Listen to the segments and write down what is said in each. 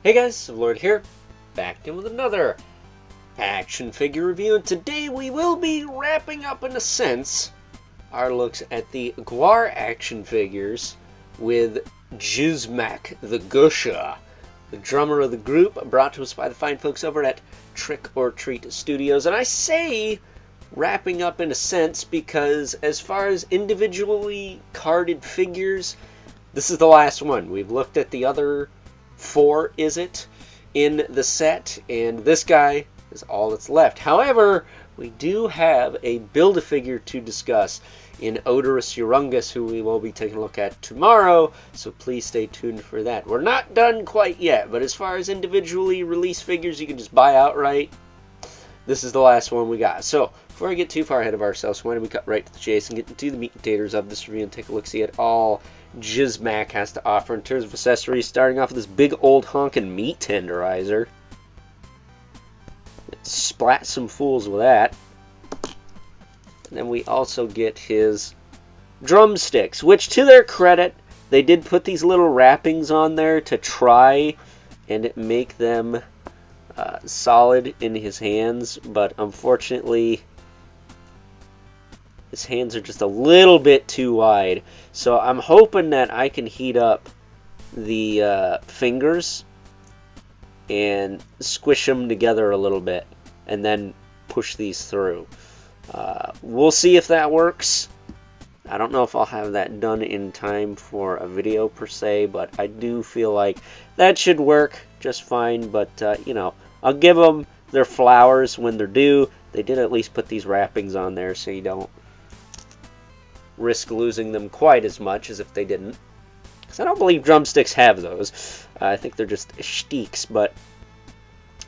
Hey guys, Lord here, back in with another action figure review, and today we will be wrapping up, in a sense, our looks at the GWAR action figures with Jizzmac, the Gusha, the drummer of the group, brought to us by the fine folks over at Trick or Treat Studios. And I say wrapping up in a sense because as far as individually carded figures, this is the last one. We've looked at the other 4, is it, in the set, and this guy is all that's left. However, we do have a Build-A-Figure to discuss in Odorous Urungus, who we will be taking a look at tomorrow, so please stay tuned for that. We're not done quite yet, but as far as individually released figures you can just buy outright, this is the last one we got. So, before I get too far ahead of ourselves, why don't we cut right to the chase and get into the meat and potatoes of this review and take a look-see at all Jizzmac has to offer in terms of accessories, starting off with this big old honkin' meat tenderizer. Splat some fools with that. And then we also get his drumsticks, which, to their credit, they did put these little wrappings on there to try and make them solid in his hands, but unfortunately his hands are just a little bit too wide. So I'm hoping that I can heat up the fingers and squish them together a little bit and then push these through. We'll see if that works. I don't know if I'll have that done in time for a video per se, but I do feel like that should work just fine. But you know, I'll give them their flowers when they're due. They did at least put these wrappings on there so you don't risk losing them quite as much as if they didn't. Because I don't believe drumsticks have those. I think they're just shtieks. But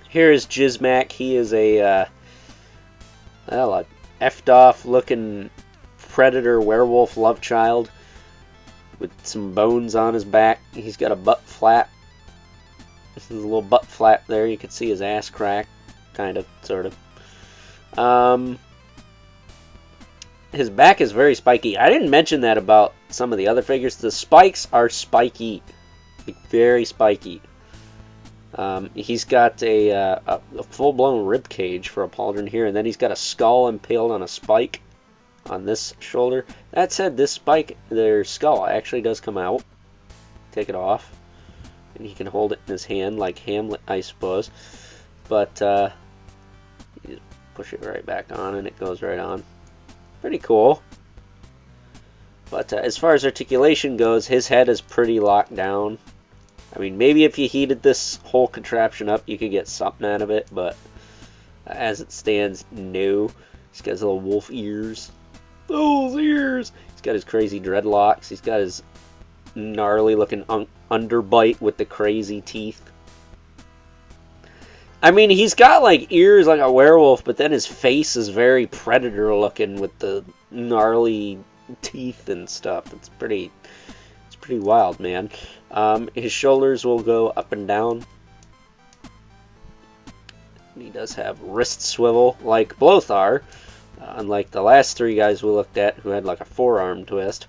here is Jizzmac. He is a effed off looking predator werewolf love child with some bones on his back. He's got a butt flap. This is a little butt flap there. You can see his ass crack, kind of, sort of. His back is very spiky. I didn't mention that about some of the other figures. The spikes are spiky, like very spiky. He's got a full-blown rib cage for a pauldron here, and then he's got a skull impaled on a spike on this shoulder. That said, this spike, their skull, actually does come out. Take it off, and he can hold it in his hand like Hamlet, I suppose. But you just push it right back on, and it goes right on. Pretty cool. But as far as articulation goes, his head is pretty locked down. I mean, maybe if you heated this whole contraption up, you could get something out of it, but as it stands, no. He's got his little wolf ears. Those ears! He's got his crazy dreadlocks. He's got his gnarly looking underbite with the crazy teeth. I mean, he's got like ears like a werewolf, but then his face is very predator looking with the gnarly teeth and stuff. It's pretty wild, man. His shoulders will go up and down. He does have wrist swivel like Blothar, unlike the last 3 guys we looked at who had like a forearm twist.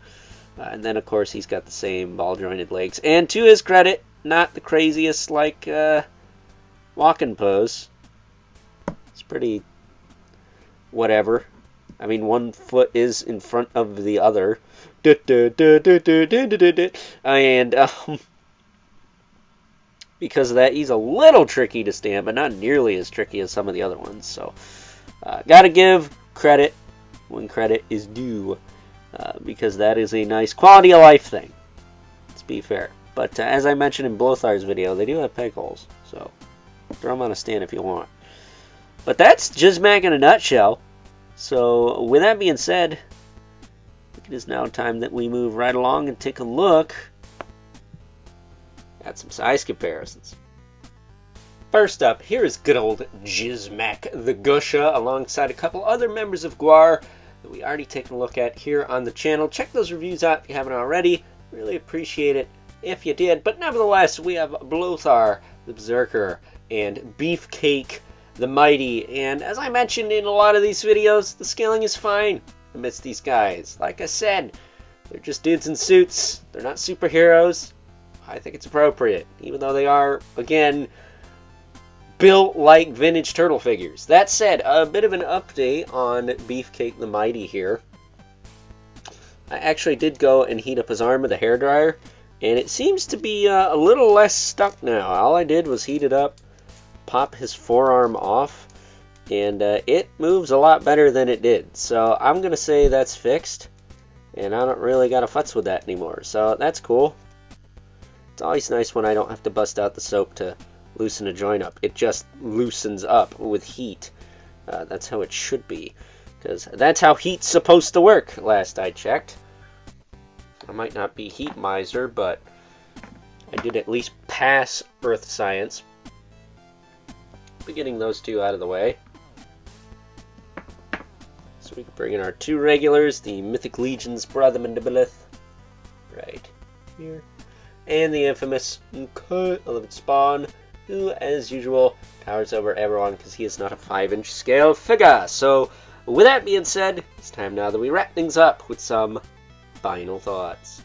And then of course he's got the same ball jointed legs. And to his credit, not the craziest like walking pose. It's pretty whatever. I mean, one foot is in front of the other. And because of that, he's a little tricky to stand, but not nearly as tricky as some of the other ones. So, gotta give credit when credit is due, because that is a nice quality of life thing. Let's be fair. But as I mentioned in Blothar's video, they do have peg holes, so throw them on a stand if you want. But that's Jizzmac in a nutshell. So, with that being said, it is now time that we move right along and take a look at some size comparisons. First up, here is good old Jizzmac the Gusha, alongside a couple other members of GWAR that we already taken a look at here on the channel. Check those reviews out if you haven't already. Really appreciate it if you did. But nevertheless, we have Blothar the Berserker and Beefcake the Mighty. And as I mentioned in a lot of these videos, the scaling is fine amidst these guys. Like I said, they're just dudes in suits. They're not superheroes. I think it's appropriate, even though they are, again, built like vintage turtle figures. That said, a bit of an update on Beefcake the Mighty here. I actually did go and heat up his arm with a hairdryer, and it seems to be a little less stuck now. All I did was heat it up, pop his forearm off, and it moves a lot better than it did. So I'm going to say that's fixed, and I don't really got to futz with that anymore. So that's cool. It's always nice when I don't have to bust out the soap to loosen a joint up. It just loosens up with heat. That's how it should be, because that's how heat's supposed to work, last I checked. I might not be heat miser, but I did at least pass Earth Science. Be getting those two out of the way. So we can bring in our two regulars, the Mythic Legion's Brother Mandibilith, right here, and the infamous 11 Spawn, who, as usual, towers over everyone because he is not a 5-inch scale figure. So, with that being said, it's time now that we wrap things up with some final thoughts.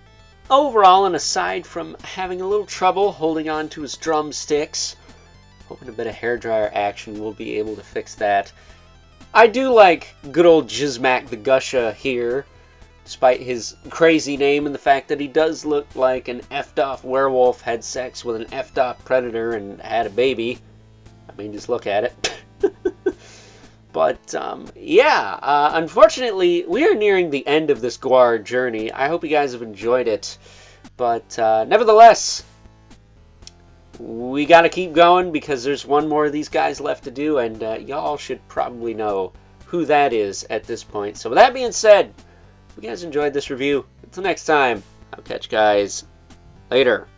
Overall, and aside from having a little trouble holding on to his drumsticks, hoping a bit of hairdryer action will be able to fix that. I do like good old Jizzmac the Gusha here, despite his crazy name and the fact that he does look like an effed off werewolf had sex with an effed off predator and had a baby. I mean, just look at it. But, yeah, unfortunately, we are nearing the end of this GWAR journey. I hope you guys have enjoyed it. But, nevertheless, we gotta keep going because there's one more of these guys left to do, and y'all should probably know who that is at this point. So with that being said, if you guys enjoyed this review, until next time, I'll catch you guys later.